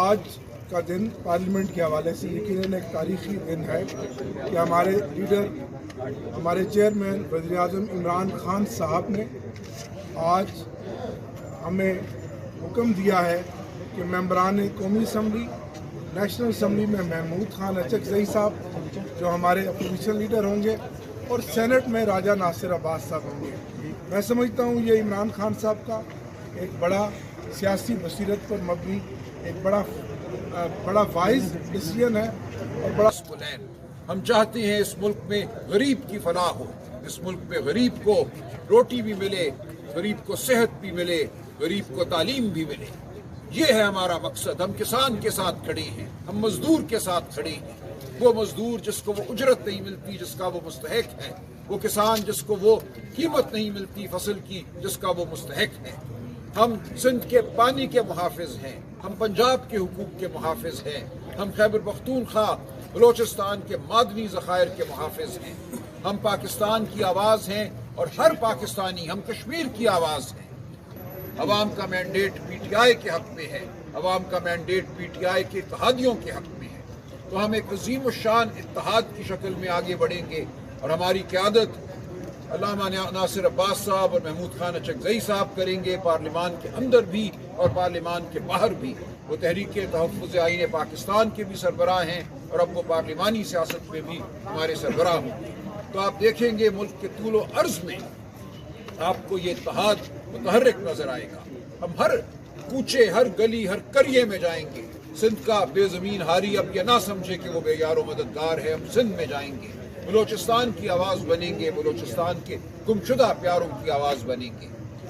آج کا دن پارلیمنٹ کے حوالے سے یقیناً ایک تاریخی دن ہے کہ ہمارے لیڈر ہمارے چیئرمین وزیر اعظم عمران خان صاحب نے آج ہمیں حکم دیا ہے کہ ممبران قومی اسمبلی نیشنل اسمبلی میں محمود خان اچکزئی صاحب جو ہمارے اپوزیشن لیڈر ہوں گے اور سینٹ میں راجہ ناصر عباس صاحب ہوں گے۔ میں سمجھتا ہوں یہ عمران خان صاحب کا ایک بڑا سیاسی بصیرت پر مبنی ایک بڑا وائز ڈیسیژن ہے اور بڑا ہم چاہتے ہیں اس ملک میں غریب کی فلاح ہو، اس ملک میں غریب کو روٹی بھی ملے، غریب کو صحت بھی ملے، غریب کو تعلیم بھی ملے۔ یہ ہے ہمارا مقصد۔ ہم کسان کے ساتھ کھڑے ہیں، ہم مزدور کے ساتھ کھڑے ہیں۔ وہ مزدور جس کو وہ اجرت نہیں ملتی جس کا وہ مستحق ہے، وہ کسان جس کو وہ قیمت نہیں ملتی فصل کی جس کا وہ مستحق ہے۔ ہم سندھ کے پانی کے محافظ ہیں، ہم پنجاب کے حقوق کے محافظ ہیں، ہم خیبر پختونخوا بلوچستان کے معدنی ذخائر کے محافظ ہیں، ہم پاکستان کی آواز ہیں اور ہر پاکستانی، ہم کشمیر کی آواز ہیں۔ عوام کا مینڈیٹ پی ٹی آئی کے حق میں ہے، عوام کا مینڈیٹ پی ٹی آئی کے اتحادیوں کے حق میں ہے۔ تو ہم ایک عظیم الشان اتحاد کی شکل میں آگے بڑھیں گے اور ہماری قیادت علامہ ناصر عباس صاحب اور محمود خان اچکزئی صاحب کریں گے، پارلیمان کے اندر بھی اور پارلیمان کے باہر بھی۔ وہ تحریک تحفظ آئین پاکستان کے بھی سربراہ ہیں اور اب وہ پارلیمانی سیاست میں بھی ہمارے سربراہ ہوں گے۔ تو آپ دیکھیں گے ملک کے طول و عرض میں آپ کو یہ اتحاد متحرک نظر آئے گا۔ ہم ہر کوچے، ہر گلی، ہر قریے میں جائیں گے۔ سندھ کا بے زمین ہاری اب یہ نہ سمجھے کہ وہ بے یار و مددگار ہے، ہم سندھ میں جائیں گے، بلوچستان کی آواز بنیں گے، بلوچستان کے گمشدہ پیاروں کی آواز بنیں گے۔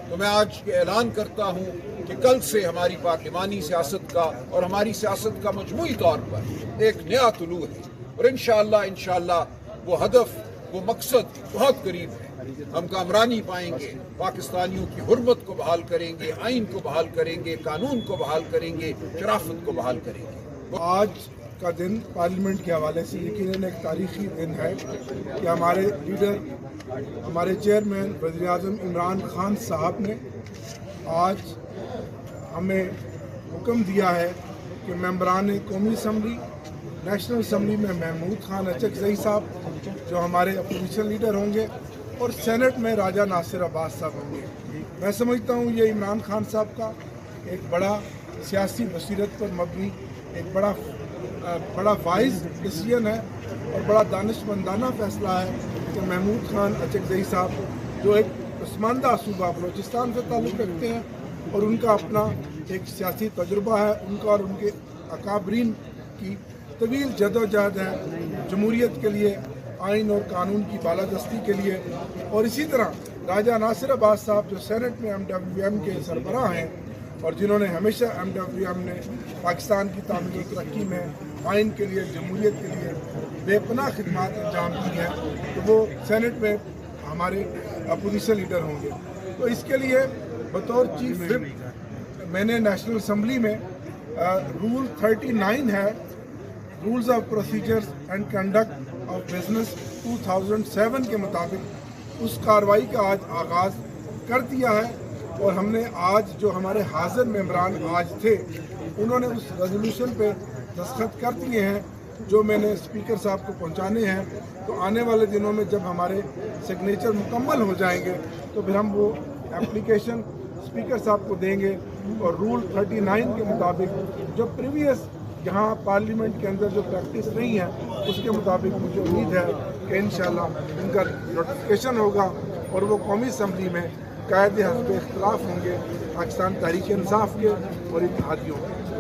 تو میں آج یہ اعلان کرتا ہوں کہ کل سے ہماری پارلیمانی سیاست کا اور ہماری سیاست کا مجموعی طور پر ایک نیا طلوع ہے اور انشاءاللہ وہ ہدف، وہ مقصد بہت قریب ہے۔ ہم کامرانی پائیں گے، پاکستانیوں کی حرمت کو بحال کریں گے، آئین کو بحال کریں گے، قانون کو بحال کریں گے، شرافت کو بحال کریں گے۔ آج کا دن پارلیمنٹ کے حوالے سے یقیناً ایک تاریخی دن ہے کہ ہمارے لیڈر ہمارے چیئرمین وزیر اعظم عمران خان صاحب نے آج ہمیں حکم دیا ہے کہ ممبران قومی اسمبلی نیشنل اسمبلی میں محمود خان اچکزئی صاحب جو ہمارے اپوزیشن لیڈر ہوں گے اور سینٹ میں راجہ ناصر عباس صاحب ہوں گے۔ میں سمجھتا ہوں یہ عمران خان صاحب کا ایک بڑا سیاسی بصیرت پر مبنی ایک بڑا وائز ڈیسیژن ہے اور بڑا دانشمندانہ فیصلہ ہے کہ محمود خان اچکزئی صاحب جو ایک پسماندہ صوبہ بلوچستان سے تعلق رکھتے ہیں اور ان کا اپنا ایک سیاسی تجربہ ہے، ان کا اور ان کے اکابرین کی طویل جدوجہد ہے جمہوریت کے لیے، آئین اور قانون کی بالادستی کے لیے، اور اسی طرح راجہ ناصر عباس صاحب جو سینٹ میں MWM کے سربراہ ہیں اور جنہوں نے ہمیشہ MWM نے پاکستان کی تعمیر و ترقی میں آئین کے لیے، جمہوریت کے لیے بے پناہ خدمات انجام دی ہیں، تو وہ سینٹ میں ہمارے اپوزیشن لیڈر ہوں گے۔ تو اس کے لیے بطور چیف وپ میں نے نیشنل اسمبلی میں رول 39 ہے، rules of procedures and conduct of business 2007 کے مطابق اس کارروائی کا آج آغاز کر دیا ہے اور ہم نے آج جو ہمارے حاضر ممبران آج تھے انہوں نے اس ریزولوشن پہ دستخط کر دیے ہیں جو میں نے اسپیکر صاحب کو پہنچانے ہیں۔ تو آنے والے دنوں میں جب ہمارے سگنیچر مکمل ہو جائیں گے تو پھر ہم وہ اپلیکیشن اسپیکر صاحب کو دیں گے اور رول 39 کے مطابق جو پریویس یہاں پارلیمنٹ کے اندر جو پریکٹس نہیں ہے اس کے مطابق مجھے امید ہے کہ انشاءاللہ ان کا نوٹیفیکیشن ہوگا اور وہ قومی اسمبلی میں قائد حزب اختلاف ہوں گے، پاکستان تحریک انصاف کے اور اتحادیوں کے۔